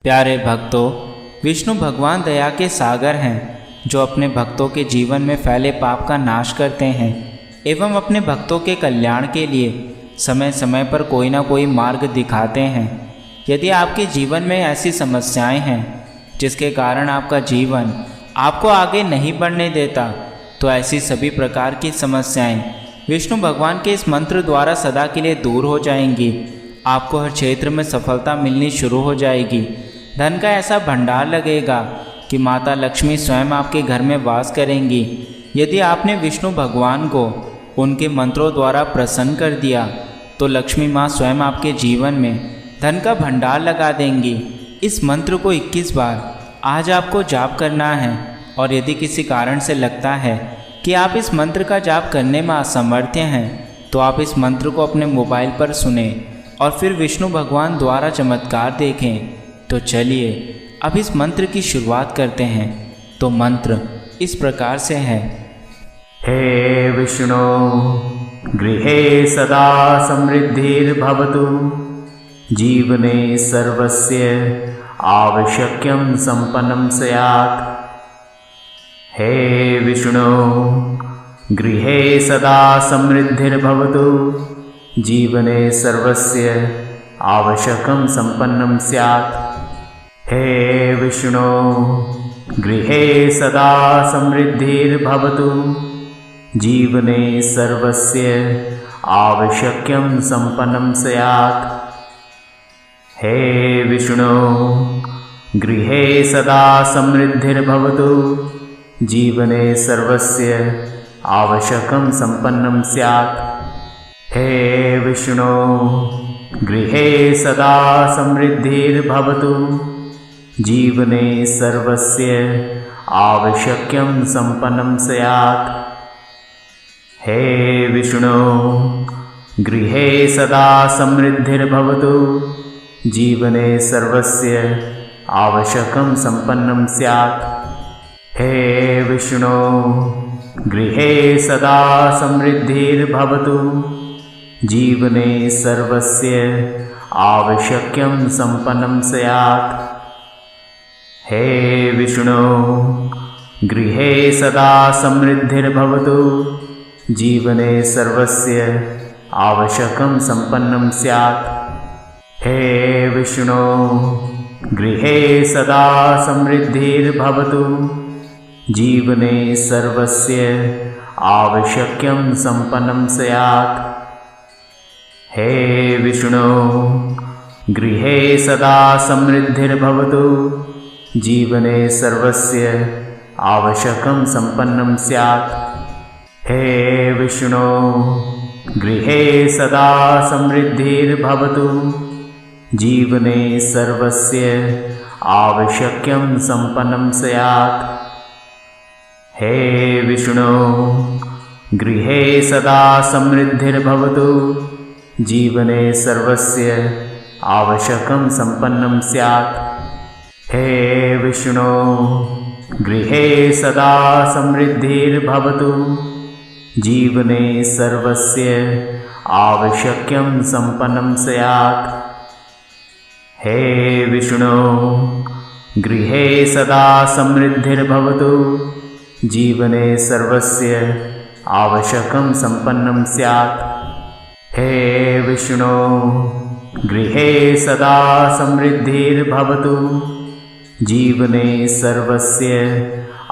प्यारे भक्तों, विष्णु भगवान दया के सागर हैं जो अपने भक्तों के जीवन में फैले पाप का नाश करते हैं एवं अपने भक्तों के कल्याण के लिए समय समय पर कोई ना कोई मार्ग दिखाते हैं। यदि आपके जीवन में ऐसी समस्याएं हैं जिसके कारण आपका जीवन आपको आगे नहीं बढ़ने देता, तो ऐसी सभी प्रकार की समस्याएं विष्णु भगवान के इस मंत्र द्वारा सदा के लिए दूर हो जाएंगी। आपको हर क्षेत्र में सफलता मिलनी शुरू हो जाएगी। धन का ऐसा भंडार लगेगा कि माता लक्ष्मी स्वयं आपके घर में वास करेंगी। यदि आपने विष्णु भगवान को उनके मंत्रों द्वारा प्रसन्न कर दिया तो लक्ष्मी माँ स्वयं आपके जीवन में धन का भंडार लगा देंगी। इस मंत्र को 21 बार आज आपको जाप करना है और यदि किसी कारण से लगता है कि आप इस मंत्र का जाप करने में असमर्थ हैं, तो आप इस मंत्र को अपने मोबाइल पर सुने और फिर विष्णु भगवान द्वारा चमत्कार देखें। तो चलिए अब इस मंत्र की शुरुआत करते हैं। तो मंत्र इस प्रकार से है। हे विष्णु, गृहे सदा समृद्धिर्भवतु, जीवने सर्वस्य आवश्यक्यं सम्पन्नं स्यात्। हे विष्णु, गृहे सदा समृद्धिर्भवतु, जीवने सर्वस्य आवश्यकं सम्पन्नं स्यात्। हे विष्णु, गृहे सदा समृद्धिर्भवतु, जीवने सर्वस्य आवश्यक्यं सम्पन्नं स्यात्। हे विष्णु, गृहे सदा समृद्धिर्भवतु, जीवने सर्वस्य आवश्यकं सम्पन्नं स्यात्। हे विष्णु, गृहे सदा समृद्धिर्भवतु, जीवने सर्वस्य आवश्यक्यं सम्पन्नं स्यात्। हे विष्णु, गृहे सदा समृद्धिर्भवतु, जीवने सर्वस्य आवश्यकं सम्पन्नं स्यात्। हे विष्णु, गृहे सदा समृद्धिर्भवतु, जीवने सर्वस्य आवश्यक्यं सम्पन्नं स्यात्। हे विष्णु, गृहे सदा समृद्धिर्भवतु, जीवने सर्वस्य आवश्यकं सम्पन्नं स्यात्। हे विष्णु, गृहे सदा समृद्धिर्भवतु, जीवने सर्वस्य आवश्यक्यं सम्पन्नं स्यात्। हे विष्णु, गृहे सदा समृद्धिर्भवतु, जीवने सर्वस्य आवश्यकं सम्पन्नं स्यात्। हे विष्णु, गृहे सदा समृद्धिर्भवतु, जीवने सर्वस्य आवश्यक्यं सम्पन्नं स्यात्। हे विष्णु, गृहे सदा समृद्धिर्भवतु, जीवने सर्वस्य आवश्यकं सम्पन्नं स्यात्। हे विष्णु, गृहे सदा समृद्धिर्भवतु, जीवने सर्वस्य आवश्यक्यं सम्पन्नं स्यात्। हे विष्णु, गृहे सदा समृद्धिर्भवतु, जीवने सर्वस्य आवश्यकं सम्पन्नं स्यात्। हे विष्णु, गृहे सदा समृद्धिर्भवतु, जीवने सर्वस्य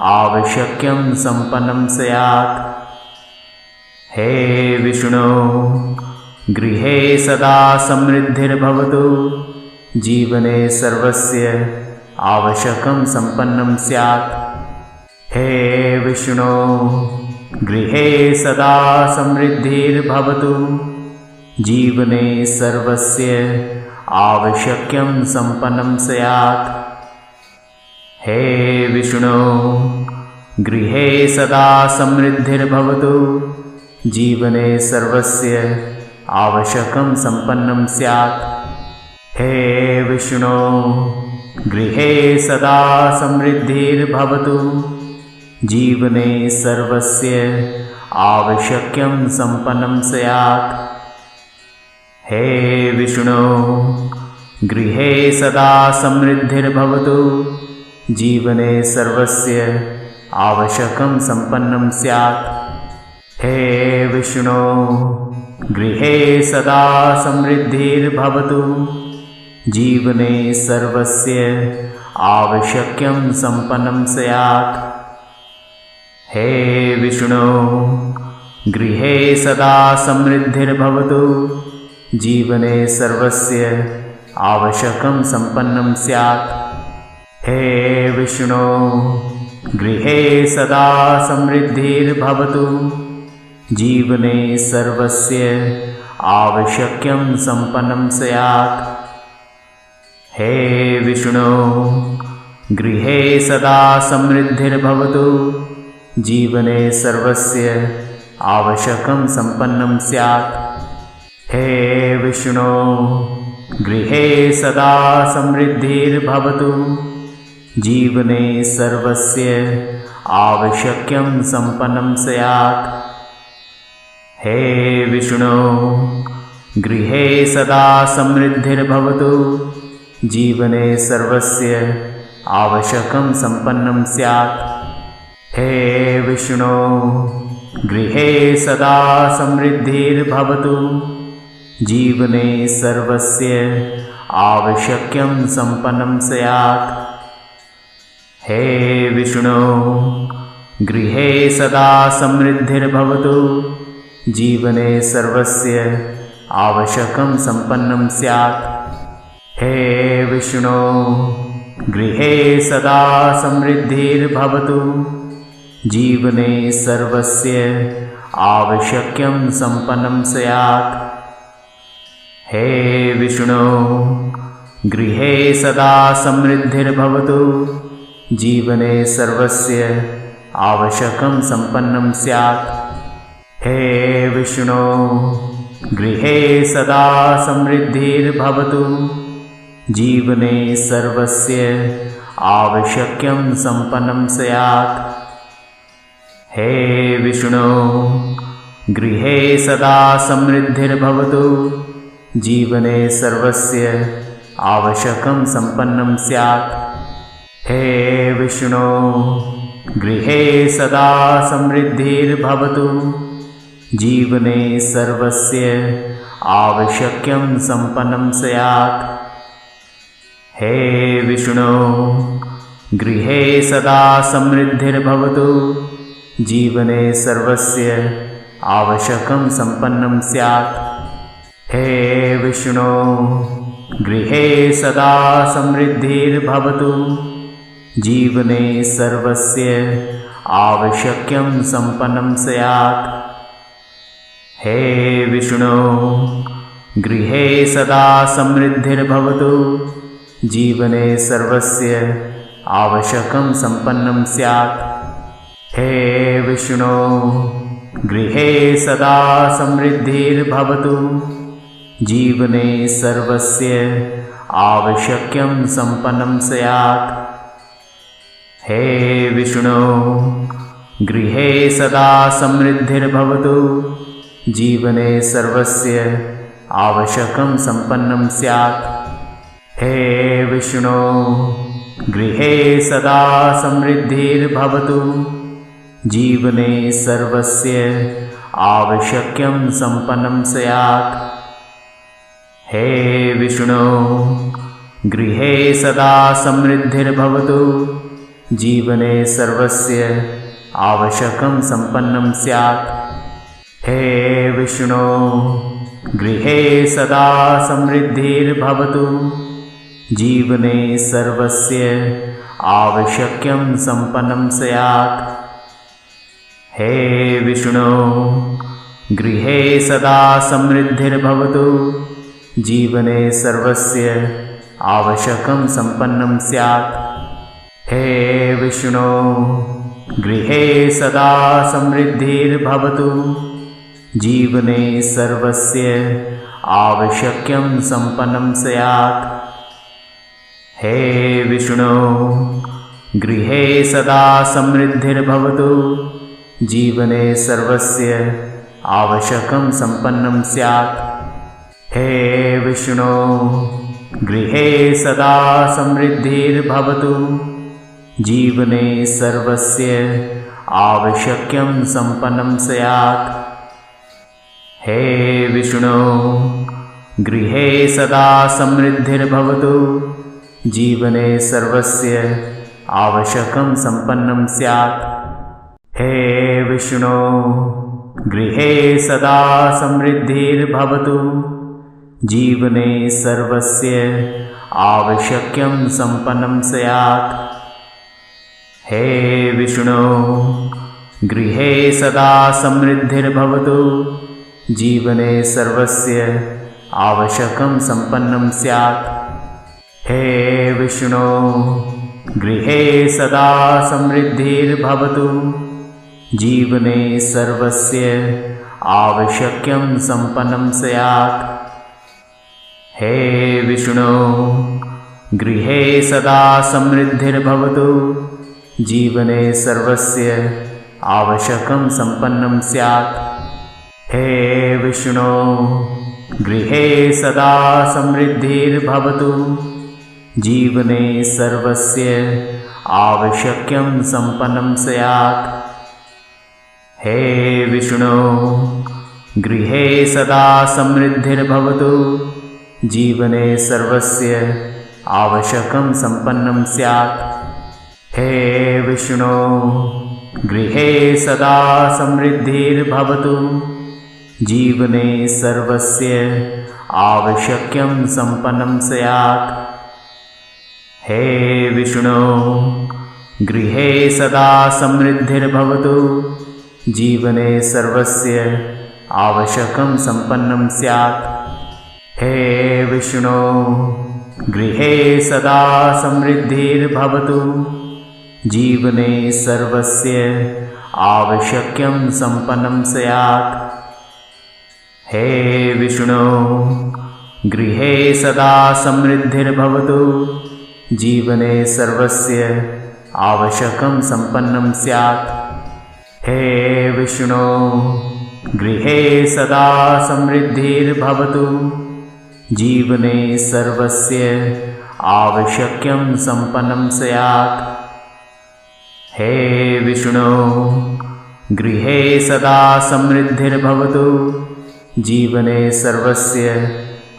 आवश्यक्यं सम्पन्नं स्यात्। हे विष्णु, गृहे सदा समृद्धिर्भवतु, जीवने सर्वस्य आवश्यकं सम्पन्नं स्यात्। हे विष्णु, गृहे सदा समृद्धिर्भवतु, जीवने सर्वस्य आवश्यक्यं सम्पन्नं स्यात्। हे विष्णु, गृहे सदा समृद्धिर्भवतु, जीवने सर्वस्य आवश्यकं सम्पन्नं स्यात्। हे विष्णु, गृहे सदा समृद्धिर्भवतु, जीवने सर्वस्य आवश्यक्यं सम्पन्नं स्यात्। हे विष्णु, गृहे सदा समृद्धिर्भवतु जीवने सर्वस्य आवश्यकं सम्पन्नं स्यात्। हे विष्णो गृहे सदा समृद्धिर्भवतु जीवने सर्वस्य आवश्यकं सम्पन्नं स्यात्। हे विष्णो गृहे सदा समृद्धिर्भवतु जीवने सर्वस्य आवश्यकं सम्पन्नं स्यात्। हे विष्णो गृहे सदा समृद्धिर्भवतु जीवने सर्वस्य आवश्यकं सम्पन्नं स्यात्। हे विष्णो गृहे सदा समृद्धिर्भवतु जीवने सर्वस्य आवश्यकं सम्पन्नं स्यात्। हे विष्णो गृहे सदा समृद्धिर्भवतु जीवने सर्वस्य आवश्यकं सम्पन्नं स्यात्। हे विष्णो गृहे सदा समृद्धिर्भवतु जीवने सर्वस्य आवश्यकं सम्पन्नं स्यात्। हे विष्णो गृहे सदा समृद्धिर्भवतु जीवने सर्वस्य आवश्यकं सम्पन्नं स्यात्। हे विष्णो गृहे सदा समृद्धिर्भवतु जीवने सर्वस्य आवश्यकं सम्पन्नं स्यात्। हे विष्णो गृहे सदा समृद्धिर्भवतु जीवने सर्वस्य आवश्यकं सम्पन्नं स्यात्। हे विष्णो गृहे सदा समृद्धिर्भवतु जीवने सर्वस्य आवश्यकं सम्पन्नं स्यात्। हे विष्णो गृहे सदा समृद्धिर्भवतु जीवने सर्वस्य आवश्यकं सम्पन्नं स्यात्। हे विष्णो गृहे सदा समृद्धिर्भवतु जीवने सर्वस्य आवश्यकं सम्पन्नं स्यात्। हे विष्णो गृहे सदा समृद्धिर्भवतु जीवने सर्वस्य आवश्यकं सम्पन्नं स्यात्। हे विष्णो गृहे सदा समृद्धिर्भवतु जीवने सर्वस्य आवश्यकं सम्पन्नं स्यात्। हे विष्णो गृहे सदा समृद्धिर्भवतु जीवने सर्वस्य आवश्यकं सम्पन्नं स्यात्। हे विष्णो गृहे सदा समृद्धिर्भवतु जीवने सर्वस्य आवश्यकं सम्पन्नं स्यात्। हे विष्णो गृहे सदा समृद्धिर्भवतु जीवने सर्वस्य आवश्यकं सम्पन्नं स्यात्। हे विष्णो गृहे सदा समृद्धिर्भवतु जीवने सर्वस्य आवश्यकं सम्पन्नं स्यात्। हे विष्णो गृहे सदा समृद्धिर्भवतु जीवने सर्वस्य आवश्यकं सम्पन्नं स्यात्। हे विष्णो गृहे सदा समृद्धिर्भवतु जीवने सर्वस्य आवश्यकं सम्पन्नं स्यात्। हे विष्णो गृहे सदा समृद्धिर्भवतु जीवने सर्वस्य आवश्यकं सम्पन्नं स्यात्। हे विष्णो गृहे सदा समृद्धिर्भवतु जीवने सर्वस्य आवश्यकं सम्पन्नं स्यात्। हे विष्णो गृहे सदा समृद्धिर्भवतु जीवने सर्वस्य आवश्यकं सम्पन्नं स्यात्। हे विष्णो गृहे सदा समृद्धिर्भवतु जीवने सर्वस्य आवश्यकं सम्पन्नं स्यात्। हे विष्णो गृहे सदा समृद्धिर्भवतु जीवने सर्वस्य आवश्यक्यं सम्पन्नं स्यात्। हे विष्णो गृहे सदा समृद्धिर्भवतु जीवने सर्वस्य आवश्यकं सम्पन्नं स्यात्। हे विष्णो गृहे सदा समृद्धिर्भवतु जीवने सर्वस्य आवश्यक्यं सम्पन्नं स्यात्। हे विष्णो गृहे सदा समृद्धिर्भवतु जीवने सर्वस्य आवश्यकं सम्पन्नं स्यात्। हे विष्णो गृहे सदा समृद्धिर्भवतु जीवने सर्वस्य आवश्यक्यं सम्पन्नं स्यात्। हे विष्णो गृहे सदा समृद्धिर्भवतु जीवने सर्वस्य आवश्यकं सम्पन्नं स्यात्। हे विष्णो गृहे सदा समृद्धिर्भवतु जीवने सर्वस्य आवश्यक्यं सम्पन्नं स्यात्। हे विष्णो गृहे सदा समृद्धिर्भवतु जीवने सर्वस्य आवश्यकं सम्पन्नं स्यात्। हे विष्णो गृहे सदा समृद्धिर्भवतु जीवने सर्वस्य आवश्यक्यं सम्पन्नं स्यात्। हे विष्णो गृहे सदा समृद्धिर्भवतु जीवने सर्वस्य आवश्यकं सम्पन्नं स्यात्। हे विष्णो गृहे सदा समृद्धिर्भवतु जीवने सर्वस्य आवश्यक्यं सम्पन्नं स्यात्। हे विष्णो गृहे सदा समृद्धिर्भवतु जीवने सर्वस्य आवश्यकं सम्पन्नं स्यात्। हे विष्णो गृहे सदा समृद्धिर्भवतु जीवने सर्वस्य आवश्यक्यं सम्पन्नं स्यात्। हे विष्णो गृहे सदा समृद्धिर्भवतु जीवने सर्वस्य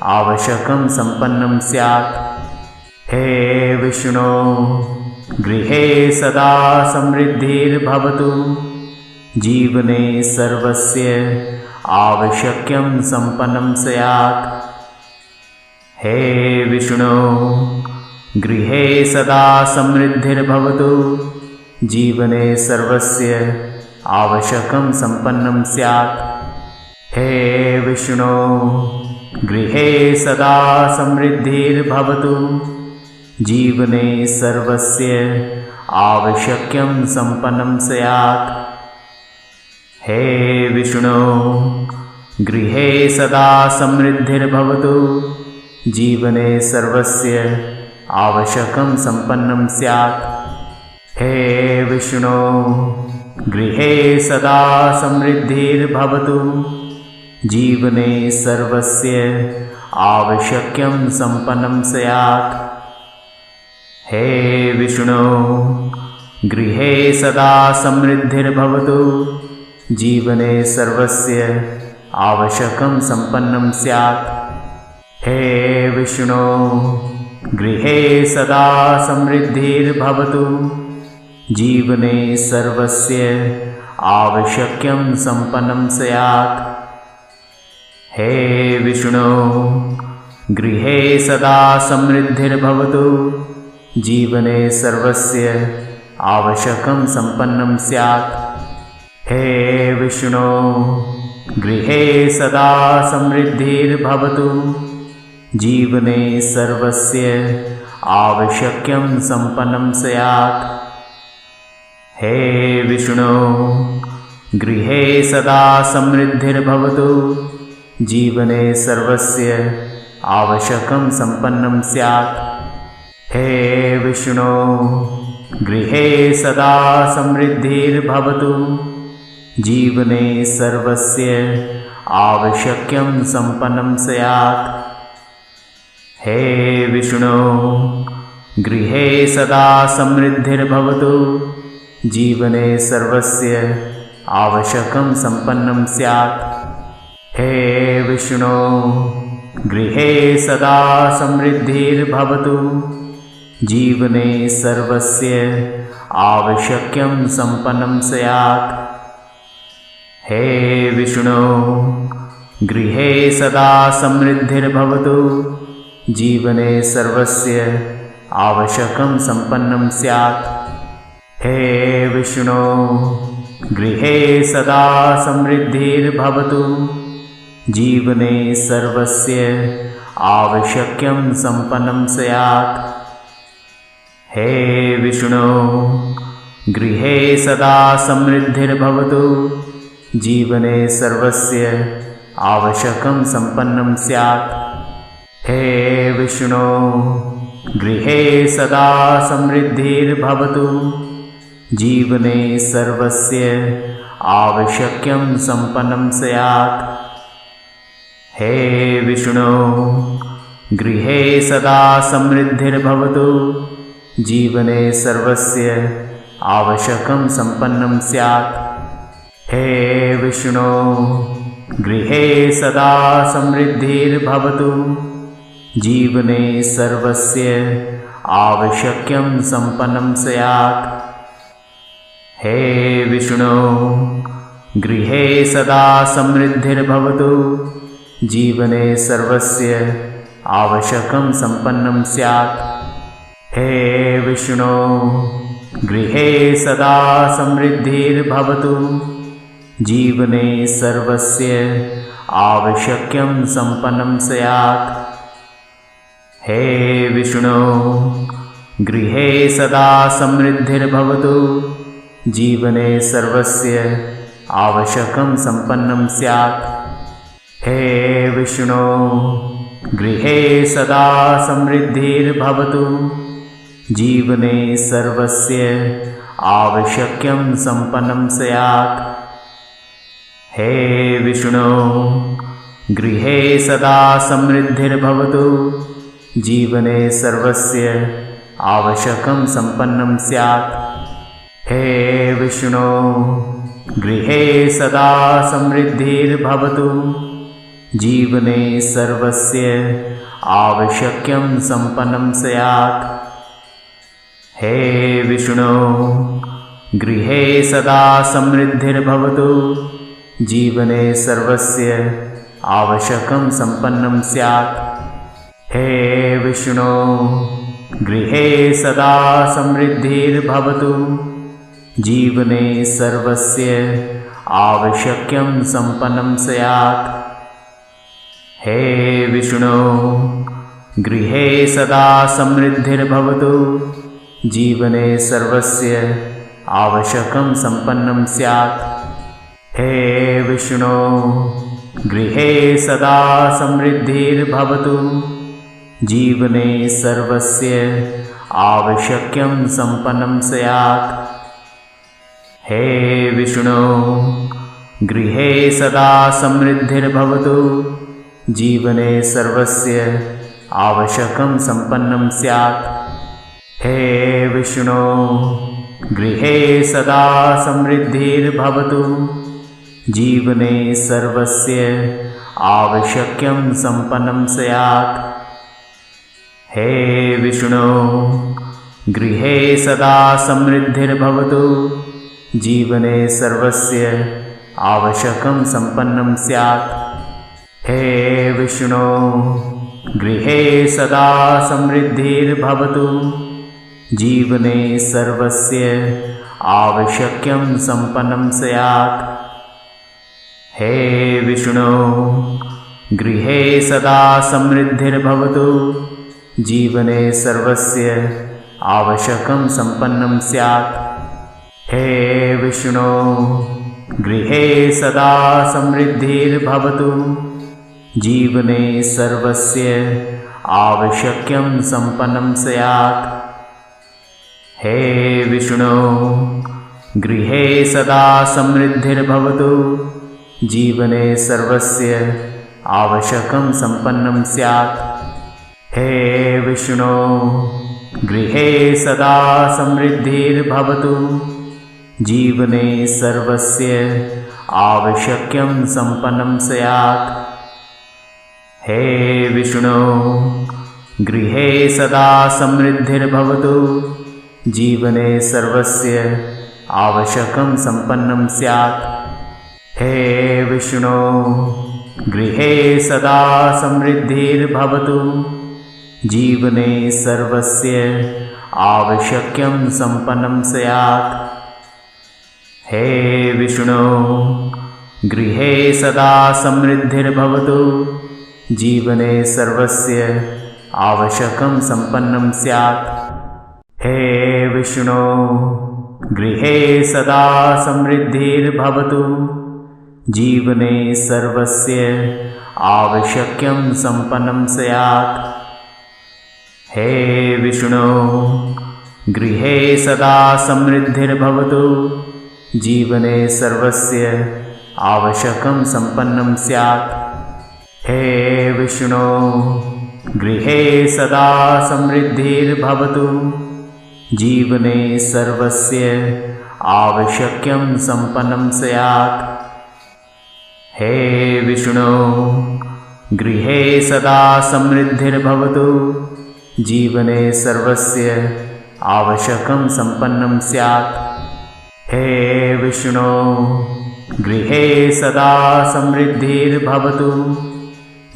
आवश्यकं सम्पन्नं स्यात्। हे विष्णो गृहे सदा समृद्धिर्भवतु जीवने सर्वस्य आवश्यक्यं सम्पन्नं स्यात्। हे विष्णो गृहे सदा समृद्धिर्भवतु जीवने सर्वस्य आवश्यकं सम्पन्नं स्यात्। हे विष्णो गृहे सदा समृद्धिर्भवतु जीवने सर्वस्य आवश्यक्यं सम्पन्नं स्यात्। हे विष्णो गृहे सदा समृद्धिर्भवतु जीवने सर्वस्य आवश्यकं सम्पन्नं स्यात्। हे विष्णो गृहे सदा समृद्धिर्भवतु जीवने सर्वस्य आवश्यक्यं सम्पन्नं स्यात्। हे विष्णो गृहे सदा समृद्धिर्भवतु जीवने सर्वस्य आवश्यकं सम्पन्नं स्यात्। हे विष्णो गृहे सदा समृद्धिर्भवतु जीवने सर्वस्य आवश्यक्यं सम्पन्नं स्यात्। हे विष्णो गृहे सदा समृद्धिर्भवतु जीवने सर्वस्य आवश्यकं सम्पन्नं स्यात्। हे विष्णो गृहे सदा समृद्धिर्भवतु जीवने सर्वस्य आवश्यक्यं सम्पन्नं स्यात्। हे विष्णो गृहे सदा समृद्धिर्भवतु जीवने सर्वस्य आवश्यकं सम्पन्नं स्यात्। हे विष्णो गृहे सदा समृद्धिर्भवतु जीवने सर्वस्य आवश्यक्यं सम्पन्नं स्यात्। हे विष्णो गृहे सदा समृद्धिर्भवतु जीवने सर्वस्य आवश्यकं सम्पन्नं स्यात्। हे विष्णो गृहे सदा समृद्धिर्भवतु जीवने सर्वस्य आवश्यकं सम्पन्नं स्यात्। हे विष्णो गृहे सदा समृद्धिर्भवतु जीवने सर्वस्य आवश्यकं सम्पन्नं स्यात्। हे विष्णो गृहे सदा समृद्धिर्भवतु जीवने सर्वस्य आवश्यकं सम्पन्नं स्यात्। हे विष्णो गृहे सदा समृद्धिर्भवतु जीवने सर्वस्य आवश्यकं सम्पन्नं स्यात्। हे विष्णो गृहे सदा समृद्धिर्भवतु जीवने सर्वस्य आवश्यकं सम्पन्नं स्यात्। हे विष्णो गृहे सदा समृद्धिर्भवतु जीवने सर्वस्य आवश्यकं सम्पन्नं स्यात्। हे विष्णो गृहे सदा समृद्धिर्भवतु जीवने सर्वस्य आवश्यकं सम्पन्नं स्यात्। हे विष्णो गृहे सदा समृद्धिर्भवतु जीवने सर्वस्य आवश्यकं सम्पन्नं स्यात्। हे विष्णो गृहे सदा समृद्धिर्भवतु जीवने सर्वस्य आवश्यकं सम्पन्नं स्यात्। हे विष्णो गृहे सदा समृद्धिर्भवतु जीवने सर्वस्य आवश्यकं सम्पन्नं स्यात्। हे विष्णो गृहे सदा समृद्धिर्भवतु जीवने सर्वस्य आवश्यकं सम्पन्नं स्यात्। हे विष्णो गृहे सदा समृद्धिर्भवतु जीवने सर्वस्य आवश्यकं सम्पन्नं स्यात्। हे विष्णो गृहे सदा समृद्धिर्भवतु जीवने सर्वस्य आवश्यकं सम्पन्नं स्यात्। हे विष्णो गृहे सदा समृद्धिर्भवतु जीवने सर्वस्य आवश्यकं सम्पन्नं स्यात्। हे विष्णो गृहे सदा समृद्धिर्भवतु जीवने सर्वस्य आवश्यकं सम्पन्नं स्यात्। हे विष्णो गृहे सदा समृद्धिर्भवतु जीवने सर्वस्य आवश्यकं सम्पन्नं स्यात्। हे विष्णो गृहे सदा समृद्धिर्भवतु जीवने सर्वस्य आवश्यकं सम्पन्नं स्यात्। हे विष्णो गृहे सदा समृद्धिर्भवतु जीवने सर्वस्य आवश्यकं सम्पन्नं स्यात्। हे विष्णो गृहे सदा समृद्धिर्भवतु जीवने सर्वस्य आवश्यकं सम्पन्नं स्यात्। हे विष्णो गृहे सदा समृद्धिर्भवतु जीवने सर्वस्य आवश्यकं सम्पन्नं स्यात्। हे विष्णो गृहे सदा समृद्धिर्भवतु जीवने सर्वस्य आवश्यकं सम्पन्नं स्यात्। हे विष्णो गृहे सदा समृद्धिर्भवतु जीवने सर्वस्य आवश्यकं सम्पन्नं स्यात्। हे विष्णो गृहे सदा समृद्धिर्भवतु जीवने सर्वस्य आवश्यकं सम्पन्नं स्यात्। हे विष्णो गृहे सदा समृद्धिर्भवतु जीवने सर्वस्य आवश्यकं सम्पन्नं स्यात्। हे विष्णो गृहे सदा समृद्धिर्भवतु जीवने सर्वस्य आवश्यक्यं सम्पन्नं स्यात्। हे विष्णो गृहे सदा समृद्धिर्भवतु जीवने सर्वस्य आवश्यकं सम्पन्नं स्यात्। हे विष्णो गृहे सदा समृद्धिर्भवतु जीवने सर्वस्य आवश्यक्यं सम्पन्नं स्यात्। हे विष्णो गृहे सदा समृद्धिर्भवतु जीवने सर्वस्य आवश्यकं सम्पन्नं स्यात्। हे विष्णो गृहे सदा समृद्धिर्भवतु जीवने सर्वस्य आवश्यक्यं सम्पन्नं स्यात्। हे विष्णो गृहे सदा समृद्धिर्भवतु जीवने सर्वस्य आवश्यकं सम्पन्नं स्यात्। हे विष्णो गृहे सदा समृद्धिर्भवतु जीवने सर्वस्य आवश्यक्यं सम्पन्नं स्यात्। हे विष्णो गृहे सदा समृद्धिर्भवतु जीवने सर्वस्य आवश्यकं सम्पन्नं स्यात्। हे विष्णो गृहे सदा समृद्धिर्भवतु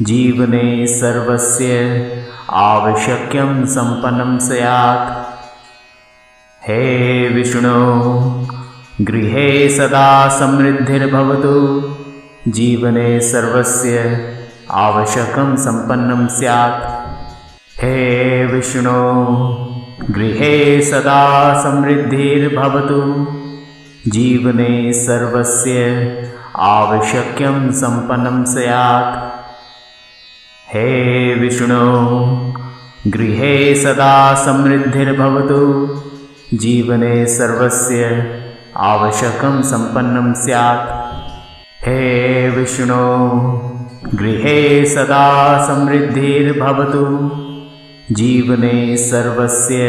जीवने सर्वस्य आवश्यक्यं सम्पन्नं स्यात्। हे विष्णो गृहे सदा समृद्धिर्भवतु जीवने सर्वस्य आवश्यकं सम्पन्नं स्यात्। हे विष्णो गृहे सदा समृद्धिर्भवतु जीवने सर्वस्य आवश्यक्यं सम्पन्नं स्यात्। हे विष्णो गृहे सदा समृद्धिर्भवतु जीवने सर्वस्य आवश्यकं सम्पन्नं स्यात्। हे विष्णो गृहे सदा समृद्धिर्भवतु जीवने सर्वस्य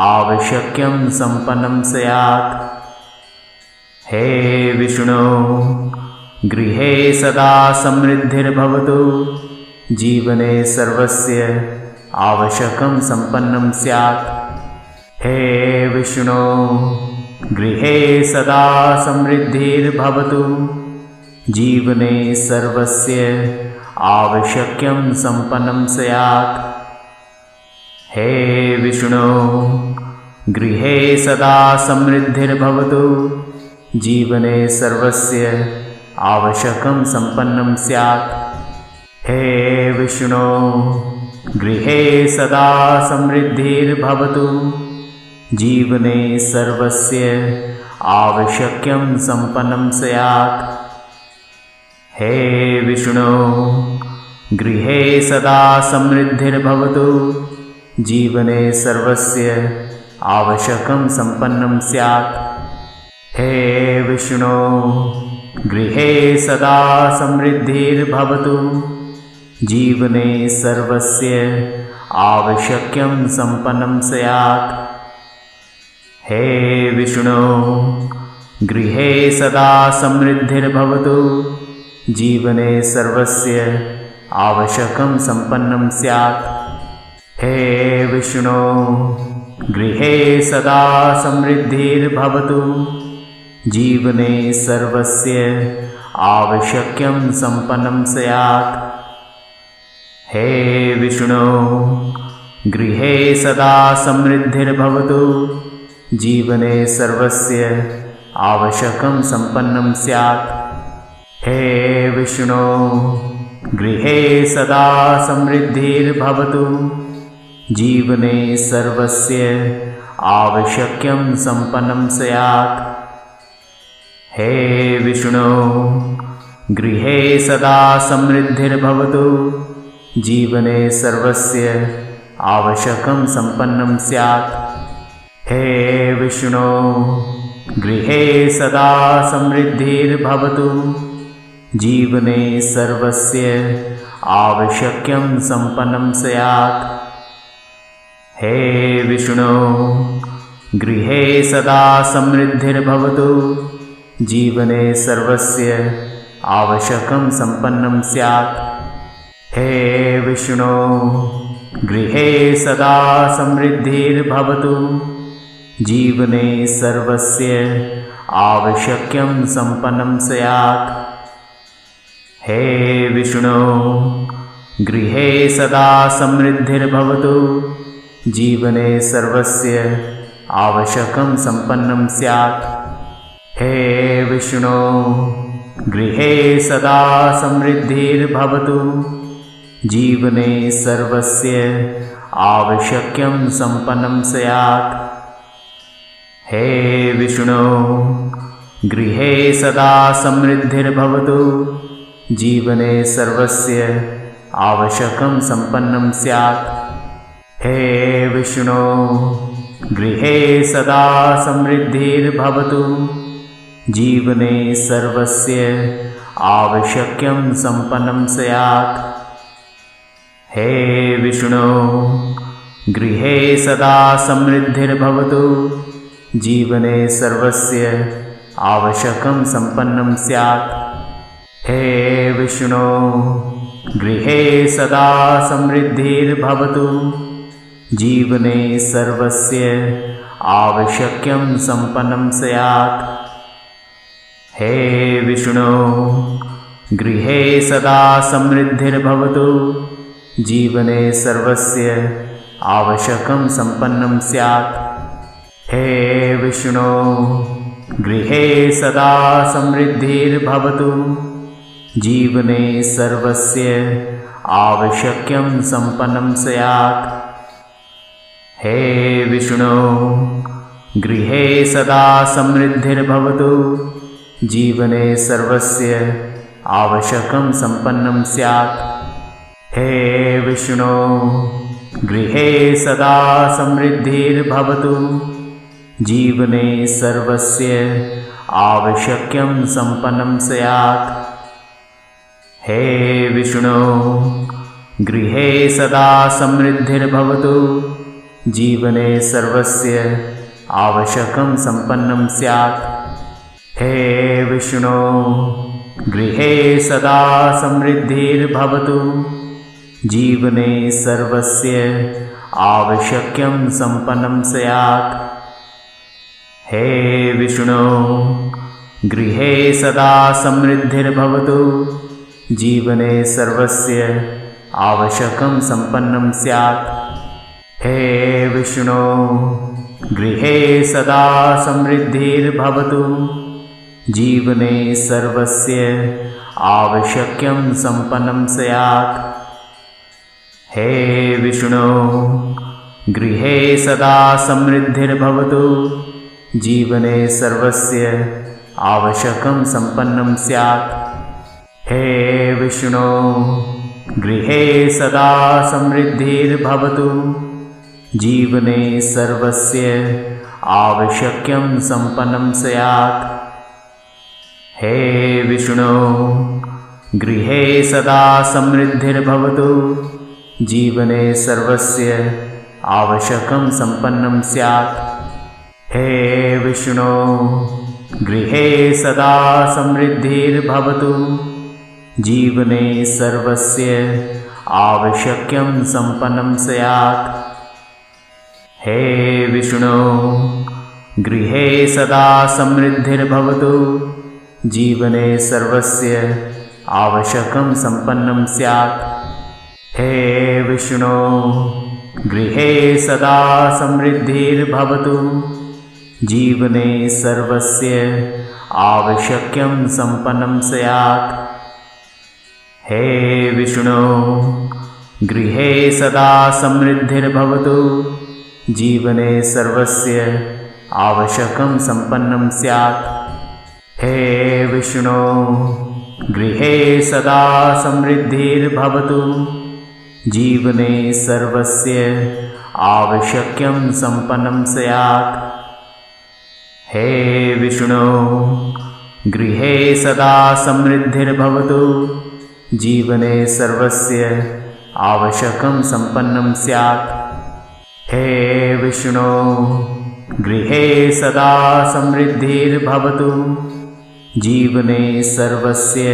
आवश्यक्यं सम्पन्नं स्यात्। हे विष्णो गृहे सदा समृद्धिर्भवतु जीवने सर्वस्य आवश्यकं सम्पन्नं स्यात्। हे विष्णो गृहे सदा समृद्धिर्भवतु जीवने सर्वस्य आवश्यक्यं सम्पन्नं स्यात्। हे विष्णो गृहे सदा समृद्धिर्भवतु जीवने सर्वस्य आवश्यकं सम्पन्नं स्यात्। हे विष्णो गृहे सदा समृद्धिर्भवतु जीवने सर्वस्य आवश्यक्यं सम्पन्नं स्यात्। हे विष्णो गृहे सदा समृद्धिर्भवतु जीवने सर्वस्य आवश्यकं सम्पन्नं स्यात्। हे विष्णो गृहे सदा समृद्धिर्भवतु जीवने सर्वस्य आवश्यक्यं सम्पन्नं स्यात्। हे विष्णो गृहे सदा समृद्धिर्भवतु जीवने सर्वस्य आवश्यकं सम्पन्नं स्यात्। हे विष्णो गृहे सदा समृद्धिर्भवतु जीवने सर्वस्य आवश्यक्यं सम्पन्नं स्यात्। हे विष्णो गृहे सदा समृद्धिर्भवतु जीवने सर्वस्य आवश्यकं सम्पन्नं स्यात्। हे विष्णो गृहे सदा समृद्धिर्भवतु जीवने सर्वस्य आवश्यक्यं सम्पन्नं स्यात्। हे विष्णो गृहे सदा समृद्धिर्भवतु जीवने सर्वस्य आवश्यकं सम्पन्नं स्यात्। हे विष्णो गृहे सदा समृद्धिर्भवतु जीवने सर्वस्य आवश्यक्यं सम्पन्नं स्यात्। हे विष्णो गृहे सदा समृद्धिर्भवतु, जीवने सर्वस्य आवश्यकं सम्पन्नं स्यात्। हे विष्णो गृहे सदा समृद्धिर्भवतु, जीवने सर्वस्य आवश्यक्यं सम्पन्नं स्यात्। हे विष्णो गृहे सदा समृद्धिर्भवतु, जीवने सर्वस्य आवश्यकं सम्पन्नं स्यात्। हे विष्णो गृहे सदा समृद्धिर्भवतु, जीवने सर्वस्य आवश्यक्यं सम्पन्नं स्यात्। हे विष्णो गृहे सदा समृद्धिर्भवतु, जीवने सर्वस्य आवश्यकं सम्पन्नं स्यात्। हे विष्णो गृहे सदा समृद्धिर्भवतु, जीवने सर्वस्य आवश्यक्यं सम्पन्नं स्यात्। हे विष्णो गृहे सदा समृद्धिर्भवतु, जीवने सर्वस्य आवश्यकं सम्पन्नं स्यात्। हे विष्णो गृहे सदा समृद्धिर्भवतु, जीवने सर्वस्य आवश्यक्यं सम्पन्नं स्यात्। हे विष्णो गृहे सदा समृद्धिर्भवतु, जीवने सर्वस्य आवश्यकं सम्पन्नं स्यात्। हे विष्णो गृहे सदा समृद्धिर्भवतु, जीवने सर्वस्य आवश्यक्यं सम्पन्नं स्यात्। हे विष्णो गृहे सदा समृद्धिर्भवतु, जीवने सर्वस्य आवश्यकं सम्पन्नं स्यात्। हे विष्णो गृहे सदा समृद्धिर्भवतु, जीवने सर्वस्य आवश्यक्यं सम्पन्नं स्यात्। हे विष्णो गृहे सदा समृद्धिर्भवतु, जीवने सर्वस्य आवश्यकं सम्पन्नं स्यात्। हे विष्णो गृहे सदा समृद्धिर्भवतु, जीवने सर्वस्य आवश्यक्यं सम्पन्नं स्यात्। हे विष्णो गृहे सदा समृद्धिर्भवतु, जीवने सर्वस्य आवश्यकं सम्पन्नं स्यात्। हे विष्णो गृहे सदा समृद्धिर्भवतु, जीवने सर्वस्य आवश्यक्यं सम्पन्नं स्यात्। हे विष्णो गृहे सदा समृद्धिर्भवतु, जीवने सर्वस्य आवश्यकं सम्पन्नं स्यात्। हे विष्णो गृहे सदा समृद्धिर्भवतु, जीवने सर्वस्य आवश्यक्यं सम्पन्नं स्यात्। हे विष्णो गृहे सदा समृद्धिर्भवतु, जीवने सर्वस्य आवश्यकं सम्पन्नं स्यात्। हे विष्णो गृहे सदा समृद्धिर्भवतु, जीवने सर्वस्य आवश्यक्यं सम्पन्नं स्यात्। हे विष्णो गृहे सदा समृद्धिर्भवतु, जीवने सर्वस्य आवश्यकं सम्पन्नं स्यात्। हे विष्णो गृहे सदा समृद्धिर्भवतु, जीवने सर्वस्य आवश्यक्यं सम्पन्नं स्यात्। हे विष्णो गृहे सदा समृद्धिर्भवतु, जीवने सर्वस्य आवश्यकं सम्पन्नं स्यात्। हे विष्णो गृहे सदा समृद्धिर्भवतु, जीवने सर्वस्य आवश्यक्यं सम्पन्नं स्यात्। हे विष्णो गृहे सदा समृद्धिर्भवतु, जीवने सर्वस्य आवश्यकं सम्पन्नं स्यात्। हे विष्णो गृहे सदा समृद्धिर्भवतु। जीवने सर्वस्य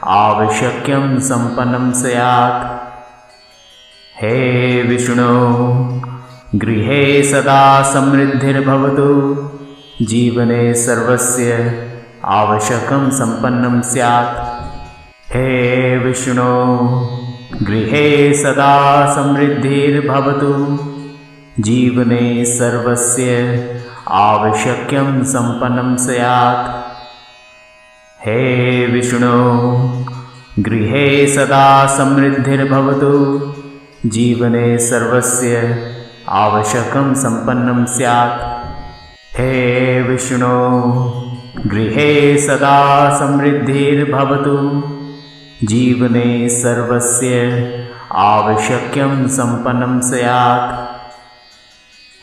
आवश्यकं सम्पन्नं स्यात्। हे विष्णो गृहे सदा समृद्धिर्भवतु। जीवने सर्वस्य आवश्यकं सम्पन्नं स्यात्। हे विष्णो गृहे सदा समृद्धिर्भवतु। जीवने सर्वस्य आवश्यकं सम्पन्नं स्यात्। हे विष्णो गृहे सदा समृद्धिर्भवतु। जीवने सर्वस्य आवश्यकं सम्पन्नं स्यात्। हे विष्णो गृहे सदा समृद्धिर्भवतु। जीवने सर्वस्य आवश्यकं सम्पन्नं स्यात्।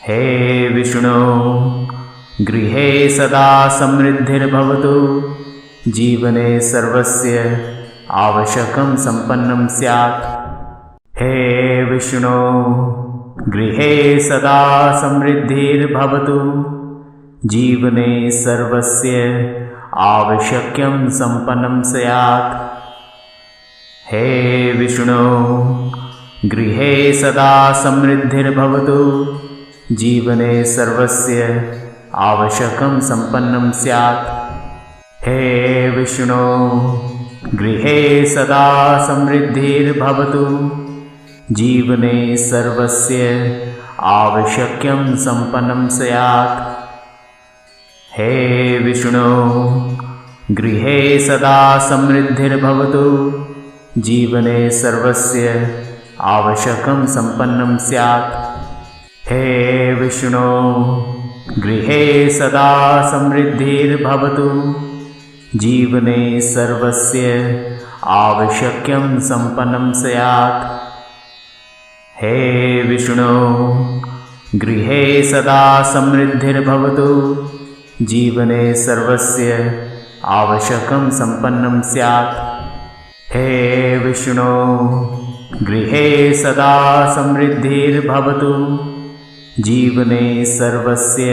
हे विष्णो गृहे सदा समृद्धिर्भवतु। जीवने सर्वस्य आवश्यकं सम्पन्नं स्यात्। हे विष्णो गृहे सदा समृद्धिर्भवतु। जीवने सर्वस्य आवश्यकं सम्पन्नं स्यात्। हे विष्णो गृहे सदा समृद्धिर्भवतु। जीवने सर्वस्य आवश्यकं सम्पन्नं स्यात्। हे विष्णो गृहे सदा समृद्धिर्भवतु। जीवने सर्वस्य आवश्यकं सम्पन्नं स्यात्। हे विष्णो गृहे सदा समृद्धिर्भवतु। जीवने सर्वस्य आवश्यकं सम्पन्नं स्यात्। हे विष्णो गृहे सदा समृद्धिर्भवतु। जीवने सर्वस्य आवश्यकं सम्पन्नं स्यात्। हे विष्णो गृहे सदा समृद्धिर्भवतु। जीवने सर्वस्य आवश्यकं सम्पन्नं स्यात्। हे विष्णो गृहे सदा समृद्धिर्भवतु। जीवने सर्वस्य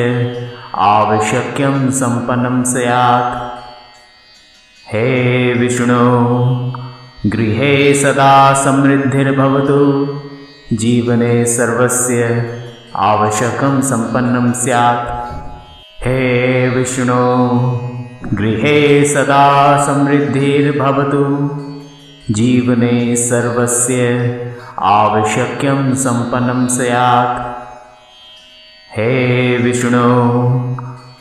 आवश्यकं सम्पन्नं स्यात्। हे विष्णो गृहे सदा समृद्धिर्भवतु। जीवने सर्वस्य आवश्यकं सम्पन्नं स्यात्। हे विष्णो गृहे सदा समृद्धिर्भवतु। जीवने सर्वस्य आवश्यकं सम्पन्नं स्यात्। हे विष्णो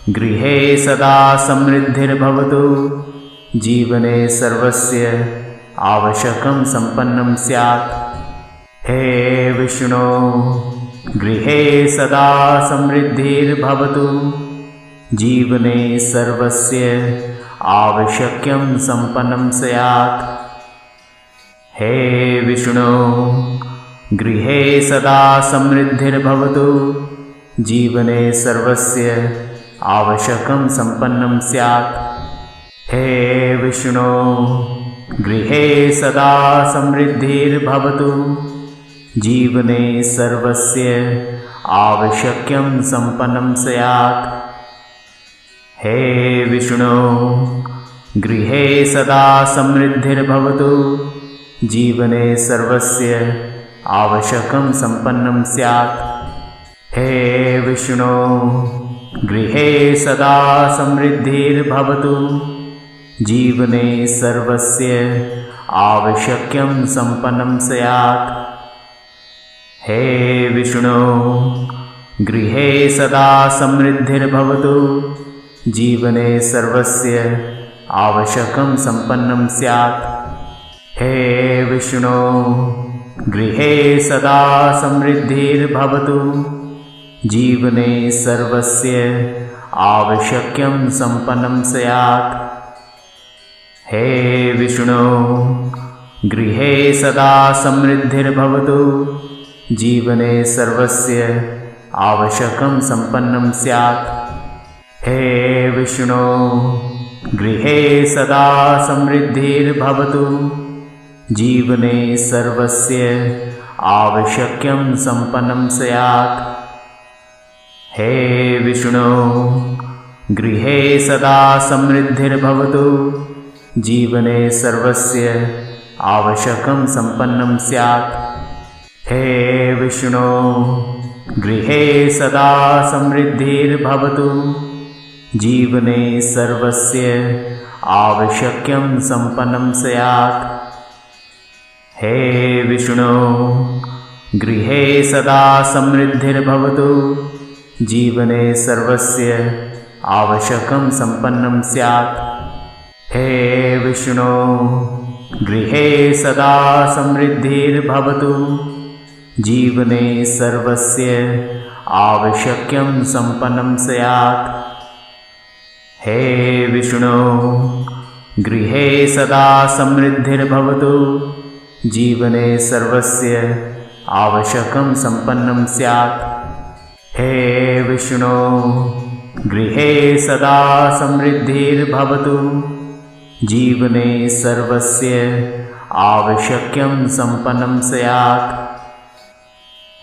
गृहे सदा समृद्धिर्भवतु। जीवने सर्वस्य आवश्यकं सम्पन्नं स्यात्। हे विष्णो गृहे सदा समृद्धिर्भवतु। जीवने सर्वस्य आवश्यकं सम्पन्नं स्यात्। हे विष्णो गृहे सदा समृद्धिर्भवतु। जीवने सर्वस्य आवश्यकं सम्पन्नं स्यात्। हे विष्णो गृहे सदा समृद्धिर्भवतु। जीवने सर्वस्य आवश्यकं सम्पन्नं स्यात्। हे विष्णो गृहे सदा समृद्धिर्भवतु। जीवने सर्वस्य आवश्यकं सम्पन्नं स्यात्। हे विष्णो गृहे सदा समृद्धिर्भवतु। जीवने सर्वस्य आवश्यकं सम्पन्नं स्यात्। हे विष्णो गृहे सदा समृद्धिर्भवतु। जीवने सर्वस्य आवश्यकं सम्पन्नं स्यात्। हे विष्णो गृहे सदा समृद्धिर्भवतु। जीवने सर्वस्य आवश्यकं सम्पन्नं स्यात्। हे विष्णो गृहे सदा समृद्धिर्भवतु। जीवने सर्वस्य आवश्यकं सम्पन्नं स्यात्। हे विष्णो गृहे सदा समृद्धिर्भवतु। जीवने सर्वस्य आवश्यक्यं सम्पन्नं स्यात्। हे विष्णो गृहे सदा समृद्धिर्भवतु। जीवने सर्वस्य आवश्यकं सम्पन्नं स्यात्। हे विष्णो गृहे सदा समृद्धिर्भवतु। जीवने सर्वस्य आवश्यक्यं सम्पन्नं स्यात्। हे विष्णो गृहे सदा समृद्धिर्भवतु। जीवने सर्वस्य आवश्यकं सम्पन्नं स्यात्। हे विष्णो गृहे सदा समृद्धिर्भवतु। जीवने सर्वस्य आवश्यक्यं सम्पन्नं स्यात्। हे विष्णो गृहे सदा समृद्धिर्भवतु। जीवने सर्वस्य आवश्यकं सम्पन्नं स्यात्। हे विष्णो गृहे सदा समृद्धिर्भवतु। जीवने सर्वस्य आवश्यक्यं सम्पन्नं स्यात्।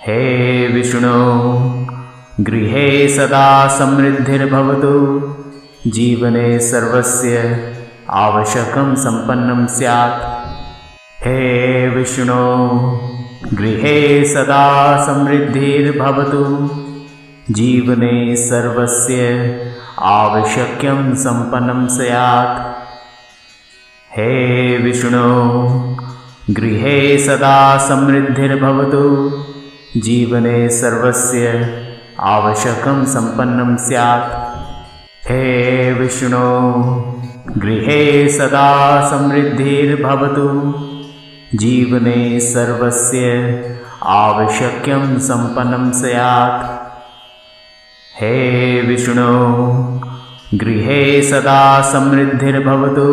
हे विष्णो गृहे सदा समृद्धिर्भवतु। जीवने सर्वस्य आवश्यकं सम्पन्नं स्यात्। हे विष्णो गृहे सदा समृद्धिर्भवतु। जीवने सर्वस्य आवश्यक्यं सम्पन्नं स्यात्। हे विष्णो गृहे सदा समृद्धिर्भवतु। जीवने सर्वस्य आवश्यकं सम्पन्नं स्यात्। हे विष्णो गृहे सदा समृद्धिर्भवतु। जीवने सर्वस्य आवश्यक्यं सम्पन्नं स्यात्। हे विष्णो गृहे सदा समृद्धिर्भवतु।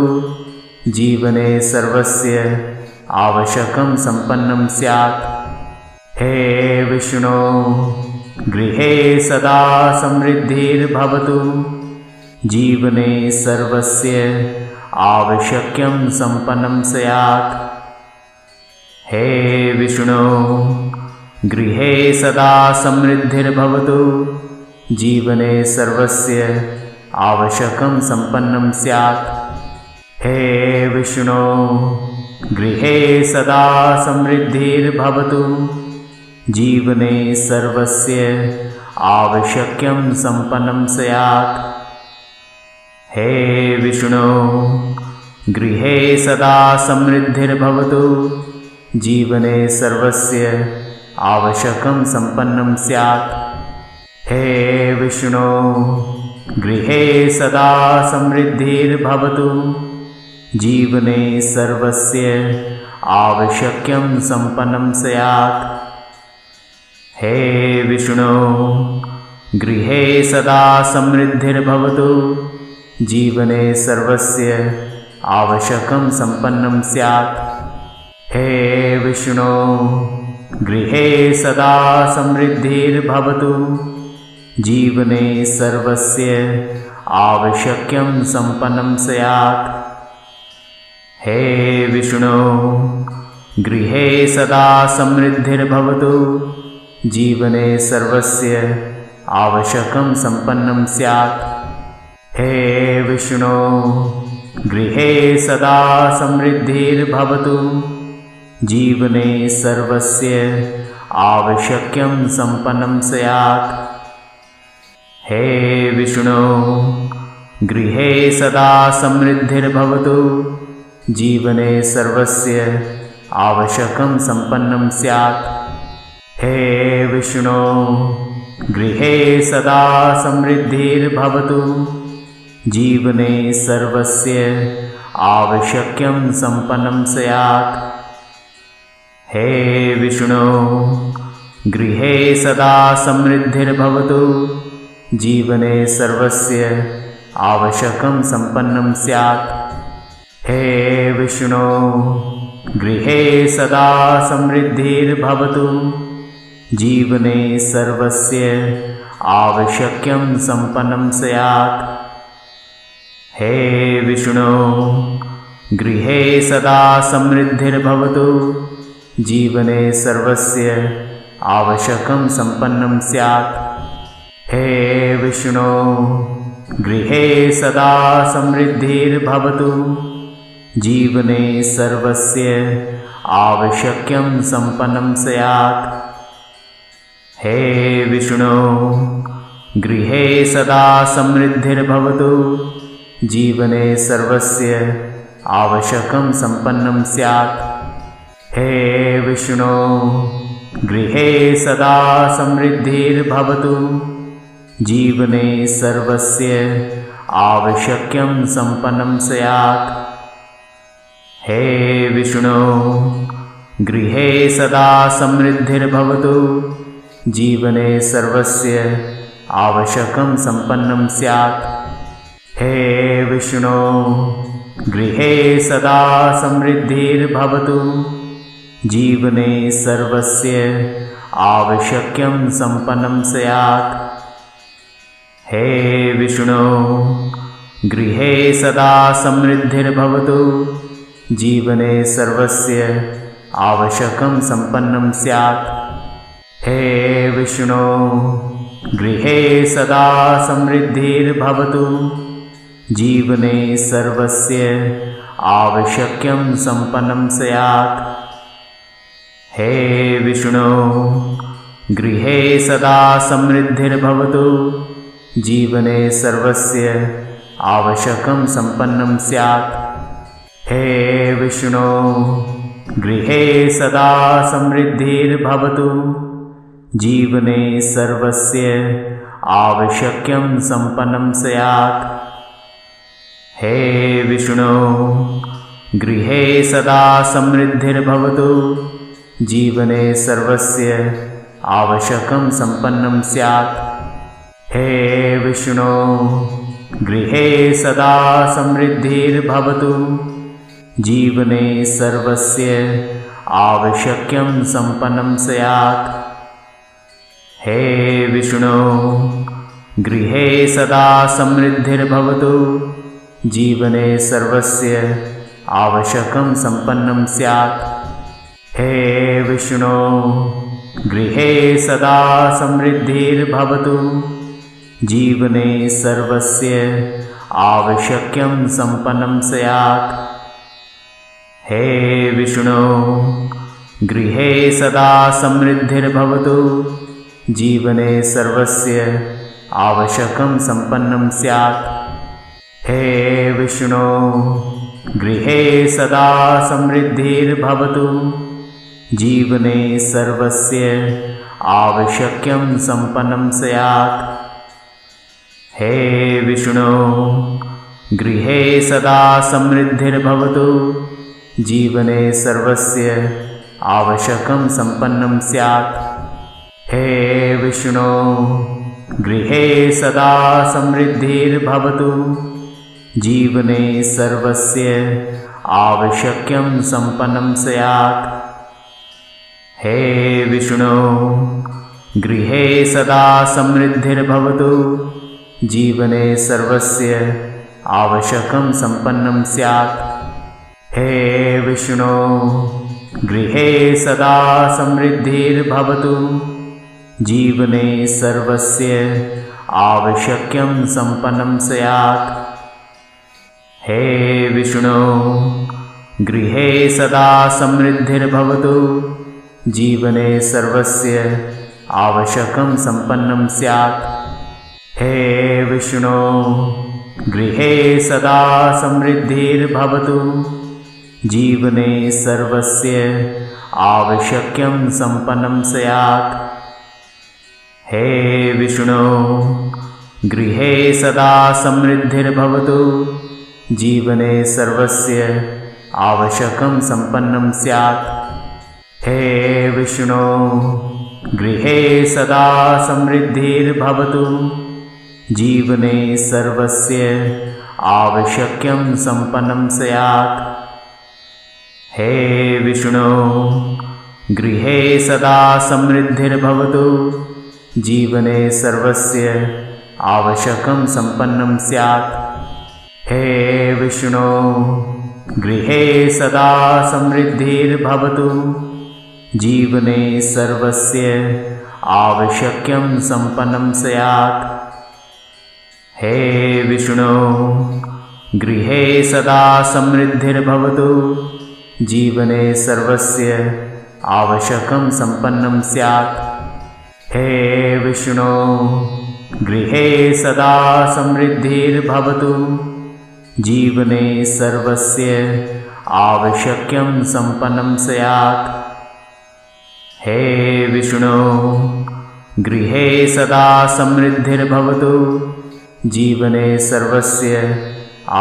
जीवने सर्वस्य आवश्यकं सम्पन्नं स्यात्। हे विष्णो गृहे सदा समृद्धिर्भवतु। जीवने सर्वस्य आवश्यक्यं सम्पन्नं स्यात्। हे विष्णो गृहे सदा समृद्धिर्भवतु। जीवने सर्वस्य आवश्यकं सम्पन्नं स्यात्। हे विष्णो गृहे सदा समृद्धिर्भवतु। जीवने सर्वस्य आवश्यक्यं सम्पन्नं स्यात्। हे विष्णो गृहे सदा समृद्धिर्भवतु। जीवने सर्वस्य आवश्यकं सम्पन्नं स्यात्। हे विष्णो गृहे सदा समृद्धिर्भवतु। जीवने सर्वस्य आवश्यक्यं सम्पन्नं स्यात्। हे विष्णो गृहे सदा समृद्धिर्भवतु। जीवने सर्वस्य आवश्यकं सम्पन्नं स्यात्। हे विष्णो गृहे सदा समृद्धिर्भवतु। जीवने सर्वस्य आवश्यक्यं सम्पन्नं स्यात्। हे विष्णो गृहे सदा समृद्धिर्भवतु। जीवने सर्वस्य आवश्यकं सम्पन्नं स्यात्। हे विष्णो गृहे सदा समृद्धिर्भवतु। जीवने सर्वस्य आवश्यक्यं सम्पन्नं स्यात्। हे विष्णो गृहे सदा समृद्धिर्भवतु। जीवने सर्वस्य आवश्यकं सम्पन्नं स्यात्। हे विष्णो गृहे सदा समृद्धिर्भवतु। जीवने सर्वस्य आवश्यक्यं सम्पन्नं स्यात्। हे विष्णो गृहे सदा समृद्धिर्भवतु। जीवने सर्वस्य आवश्यकं सम्पन्नं स्यात्। हे विष्णो गृहे सदा समृद्धिर्भवतु। जीवने सर्वस्य आवश्यक्यं सम्पन्नं स्यात्। हे विष्णो गृहे सदा समृद्धिर्भवतु जीवने सर्वस्य आवश्यकं सम्पन्नं स्यात्। हे विष्णो गृहे सदा समृद्धिर्भवतु जीवने सर्वस्य आवश्यकं सम्पन्नं स्यात्। हे विष्णो गृहे सदा समृद्धिर्भवतु जीवने सर्वस्य आवश्यकं सम्पन्नं स्यात्। हे विष्णो गृहे सदा समृद्धिर्भवतु जीवने सर्वस्य आवश्यकं सम्पन्नं स्यात्। हे विष्णो गृहे सदा समृद्धिर्भवतु जीवने सर्वस्य आवश्यकं सम्पन्नं स्यात्। हे विष्णो गृहे सदा समृद्धिर्भवतु जीवने सर्वस्य आवश्यकं सम्पन्नं स्यात्। हे विष्णो गृहे सदा समृद्धिर्भवतु जीवने सर्वस्य आवश्यकं सम्पन्नं स्यात्। हे विष्णो गृहे सदा समृद्धिर्भवतु जीवने सर्वस्य आवश्यकं सम्पन्नं स्यात्। हे विष्णो गृहे सदा समृद्धिर्भवतु जीवने सर्वस्य आवश्यकं सम्पन्नं स्यात्। हे विष्णो गृहे सदा समृद्धिर्भवतु जीवने सर्वस्य आवश्यकं सम्पन्नं स्यात्। हे विष्णो गृहे सदा समृद्धिर्भवतु जीवने सर्वस्य आवश्यकं सम्पन्नं स्यात्। हे विष्णो गृहे सदा समृद्धिर्भवतु जीवने सर्वस्य आवश्यकं सम्पन्नं स्यात्। हे विष्णो गृहे सदा समृद्धिर्भवतु जीवने सर्वस्य आवश्यकं सम्पन्नं स्यात्। हे विष्णो गृहे सदा समृद्धिर्भवतु जीवने सर्वस्य आवश्यकं सम्पन्नं स्यात्। हे विष्णो गृहे सदा समृद्धिर्भवतु जीवने सर्वस्य आवश्यकं सम्पन्नं स्यात्। हे विष्णो गृहे सदा समृद्धिर्भवतु जीवने सर्वस्य आवश्यकं सम्पन्नं स्यात्। हे विष्णो गृहे सदा समृद्धिर्भवतु जीवने सर्वस्य आवश्यकं सम्पन्नं स्यात्। हे विष्णो गृहे सदा समृद्धिर्भवतु जीवने सर्वस्य आवश्यकं सम्पन्नं स्यात्। हे विष्णो गृहे सदा समृद्धिर्भवतु जीवने सर्वस्य आवश्यकं सम्पन्नं स्यात्। हे विष्णो गृहे सदा समृद्धिर्भवतु जीवने सर्वस्य आवश्यकं सम्पन्नं स्यात्। हे विष्णो गृहे सदा समृद्धिर्भवतु जीवने सर्वस्य आवश्यकं सम्पन्नं स्यात्। हे विष्णो गृहे सदा समृद्धिर्भवतु जीवने सर्वस्य आवश्यकं सम्पन्नं स्यात्। हे विष्णो गृहे सदा समृद्धिर्भवतु जीवने सर्वस्य आवश्यकं सम्पन्नं स्यात्। हे विष्णो गृहे सदा समृद्धिर्भवतु जीवने सर्वस्य आवश्यकं सम्पन्नं स्यात्। हे विष्णो गृहे सदा समृद्धिर्भवतु जीवने सर्वस्य आवश्यकं सम्पन्नं स्यात्। हे विष्णो गृहे सदा समृद्धिर्भवतु जीवने सर्वस्य आवश्यक्यं सम्पन्नं स्यात्। हे विष्णो गृहे सदा समृद्धिर्भवतु जीवने सर्वस्य आवश्यकं सम्पन्नं स्यात्। हे विष्णो गृहे सदा समृद्धिर्भवतु जीवने सर्वस्य आवश्यक्यं सम्पन्नं स्यात्। हे विष्णो गृहे सदा समृद्धिर्भवतु जीवने सर्वस्य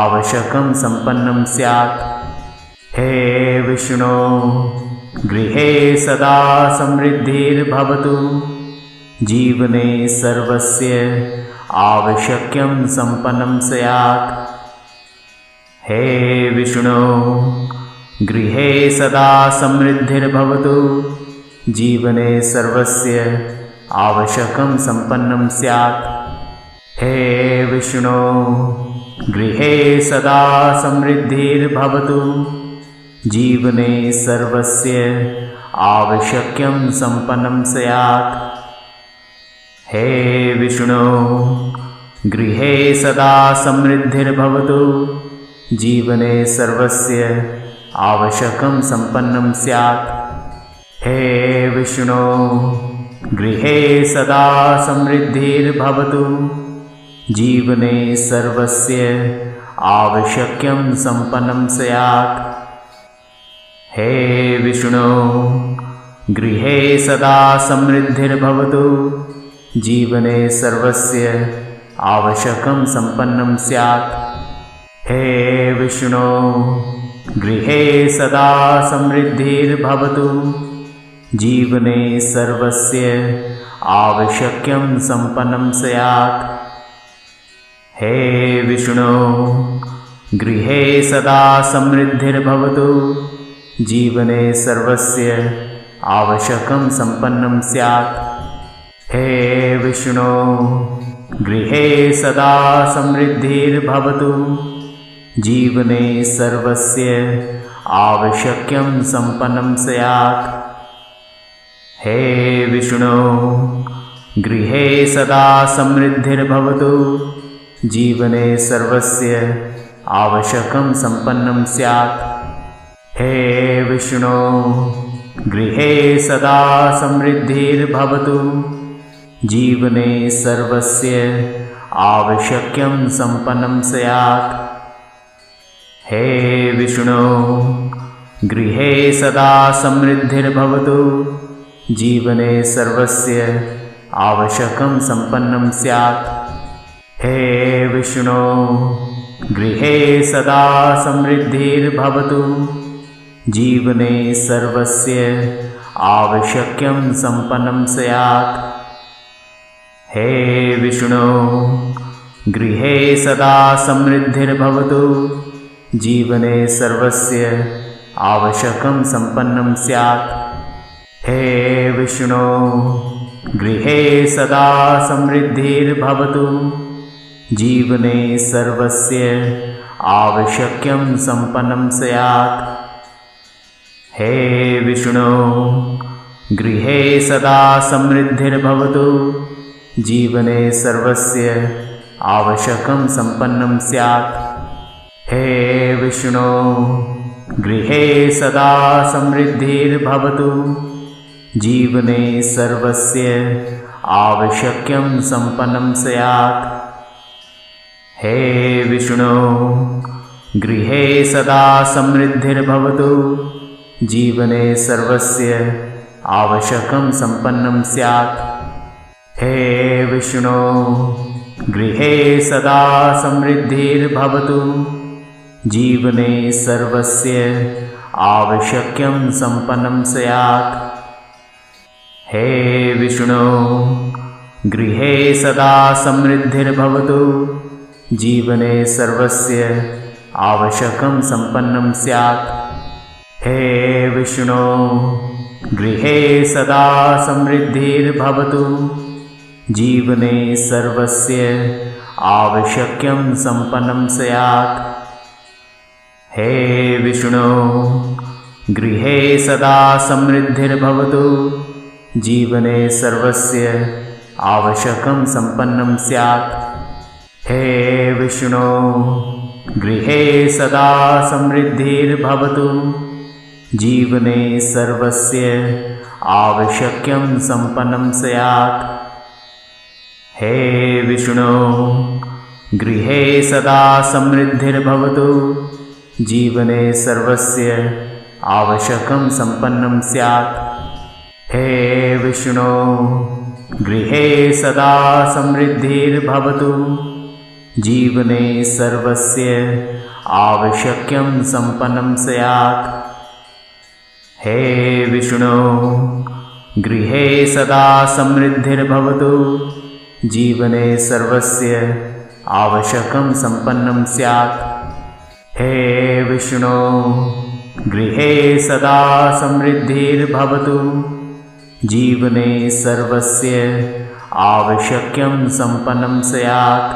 आवश्यकं सम्पन्नं स्यात्। हे विष्णो गृहे सदा समृद्धिर्भवतु जीवने सर्वस्य आवश्यक्यं सम्पन्नं स्यात्। हे विष्णो गृहे सदा समृद्धिर्भवतु जीवने सर्वस्य आवश्यकं सम्पन्नं स्यात्। हे विष्णो गृहे सदा समृद्धिर्भवतु जीवने सर्वस्य आवश्यक्यं सम्पन्नं स्यात्। हे विष्णो गृहे सदा समृद्धिर्भवतु जीवने सर्वस्य आवश्यकं सम्पन्नं स्यात्। हे विष्णो गृहे सदा समृद्धिर्भवतु जीवने सर्वस्य आवश्यक्यं सम्पन्नं स्यात्। हे विष्णो गृहे सदा समृद्धिर्भवतु जीवने सर्वस्य आवश्यकं सम्पन्नं स्यात्। हे विष्णो गृहे सदा समृद्धिर्भवतु जीवने सर्वस्य आवश्यक्यं सम्पन्नं स्यात्। हे विष्णो गृहे सदा समृद्धिर्भवतु जीवने सर्वस्य आवश्यकं सम्पन्नं स्यात्। हे विष्णो गृहे सदा समृद्धिर्भवतु जीवने सर्वस्य आवश्यक्यं सम्पन्नं स्यात्। हे विष्णो गृहे सदा समृद्धिर्भवतु जीवने सर्वस्य आवश्यकं सम्पन्नं स्यात्। हे विष्णो गृहे सदा समृद्धिर्भवतु जीवने सर्वस्य आवश्यक्यं सम्पन्नं स्यात्। हे विष्णो गृहे सदा समृद्धिर्भवतु जीवने सर्वस्य आवश्यकं सम्पन्नं स्यात्। हे विष्णो गृहे सदा समृद्धिर्भवतु जीवने सर्वस्य आवश्यक्यं सम्पन्नं स्यात्। हे विष्णो गृहे सदा समृद्धिर्भवतु जीवने सर्वस्य आवश्यकं सम्पन्नं स्यात्। हे विष्णो गृहे सदा समृद्धिर्भवतु जीवने सर्वस्य आवश्यक्यं सम्पन्नं स्यात्। हे विष्णो गृहे सदा समृद्धिर्भवतु जीवने सर्वस्य आवश्यकं सम्पन्नं स्यात्। हे विष्णो गृहे सदा समृद्धिर्भवतु जीवने सर्वस्य आवश्यक्यं सम्पन्नं स्यात्। हे विष्णो गृहे सदा समृद्धिर्भवतु जीवने सर्वस्य आवश्यकं सम्पन्नं स्यात्। हे विष्णो गृहे सदा समृद्धिर्भवतु जीवने सर्वस्य आवश्यक्यं सम्पन्नं स्यात्। हे विष्णो गृहे सदा समृद्धिर्भवतु जीवने सर्वस्य आवश्यकं सम्पन्नं स्यात्। हे विष्णो गृहे सदा समृद्धिर्भवतु जीवने सर्वस्य आवश्यक्यं सम्पन्नं स्यात्। हे विष्णु गृहे सदा समृद्धिर्भवतु जीवने सर्वस्य आवश्यकं सम्पन्नं स्यात्। हे विष्णु गृहे सदा समृद्धिर्भवतु जीवने सर्वस्य आवश्यकं सम्पन्नं स्यात्। हे विष्णु गृहे सदा समृद्धिर्भवतु जीवने सर्वस्य आवश्यकं सम्पन्नं स्यात्। हे विष्णु गृहे सदा समृद्धिर्भवतु जीवने सर्वस्य आवश्यकं सम्पन्नं स्यात्। हे विष्णु गृहे सदा समृद्धिर्भवतु जीवने सर्वस्य आवश्यकं सम्पन्नं स्यात्। हे विष्णु गृहे सदा समृद्धिर्भवतु जीवने सर्वस्य आवश्यकं सम्पन्नं स्यात्।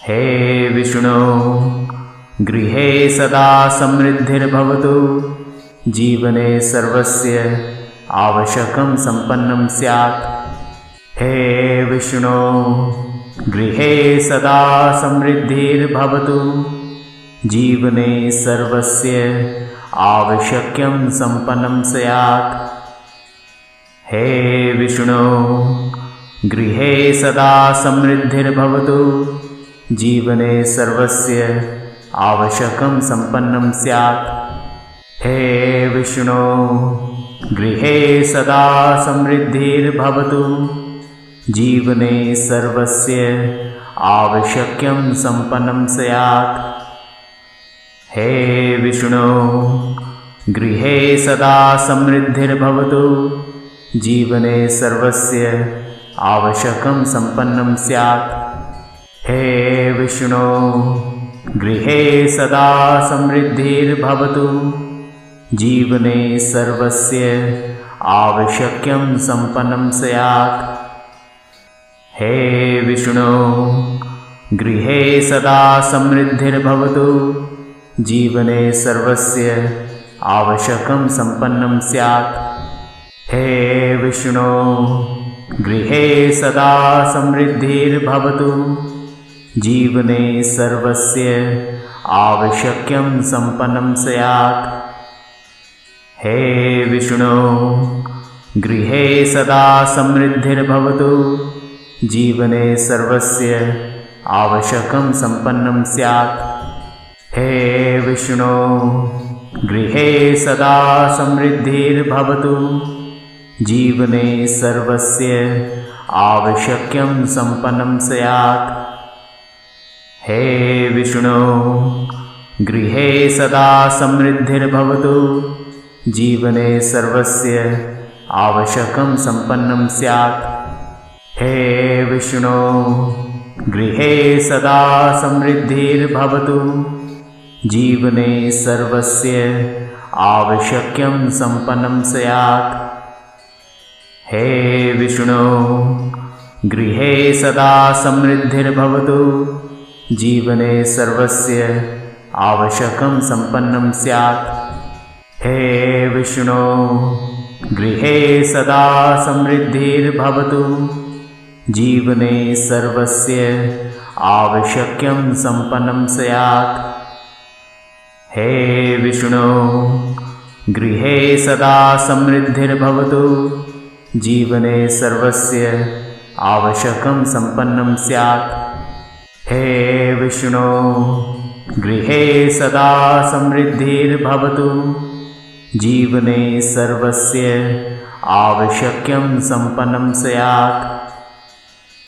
हे विष्णु गृहे सदा समृद्धिर्भवतु जीवने सर्वस्य आवश्यकं सम्पन्नं स्यात्। हे विष्णु गृहे सदा समृद्धिर्भवतु जीवने सर्वस्य आवश्यकं सम्पन्नं स्यात्। हे विष्णु गृहे सदा समृद्धिर्भवतु जीवने सर्वस्य आवश्यकं सम्पन्नं स्यात्। हे विष्णु गृहे सदा समृद्धिर्भवतु जीवने सर्वस्य आवश्यकं सम्पन्नं स्यात्। हे विष्णु गृहे सदा समृद्धिर्भवतु जीवने सर्वस्य आवश्यकं सम्पन्नं स्यात्। हे विष्णु गृहे सदा समृद्धिर्भवतु जीवने सर्वस्य आवश्यकं सम्पन्नं स्यात्। हे विष्णु गृहे सदा समृद्धिर्भवतु जीवने सर्वस्य आवश्यकं सम्पन्नं स्यात्। हे विष्णु गृहे सदा समृद्धिर्भवतु जीवने सर्वस्य आवश्यकं सम्पन्नं स्यात्। हे विष्णु गृहे सदा समृद्धिर्भवतु जीवने सर्वस्य आवश्यकं सम्पन्नं स्यात्। हे विष्णु गृहे सदा समृद्धिर्भवतु जीवने सर्वस्य आवश्यकं सम्पन्नं स्यात्। हे विष्णु गृहे सदा समृद्धिर्भवतु जीवने सर्वस्य आवश्यकं सम्पन्नं स्यात्। हे विष्णु गृहे सदा समृद्धिर्भवतु जीवने सर्वस्य आवश्यकं सम्पन्नं स्यात्। हे विष्णु गृहे सदा समृद्धिर्भवतु जीवने सर्वस्य आवश्यकं सम्पन्नं स्यात्। हे विष्णु गृहे सदा समृद्धिर्भवतु जीवने सर्वस्य आवश्यकं सम्पन्नं स्यात्। हे विष्णु गृहे सदा समृद्धिर्भवतु जीवने सर्वस्य आवश्यकं सम्पन्नं स्यात्। हे विष्णु गृहे सदा समृद्धिर्भवतु जीवने सर्वस्य आवश्यकं सम्पन्नं स्यात्।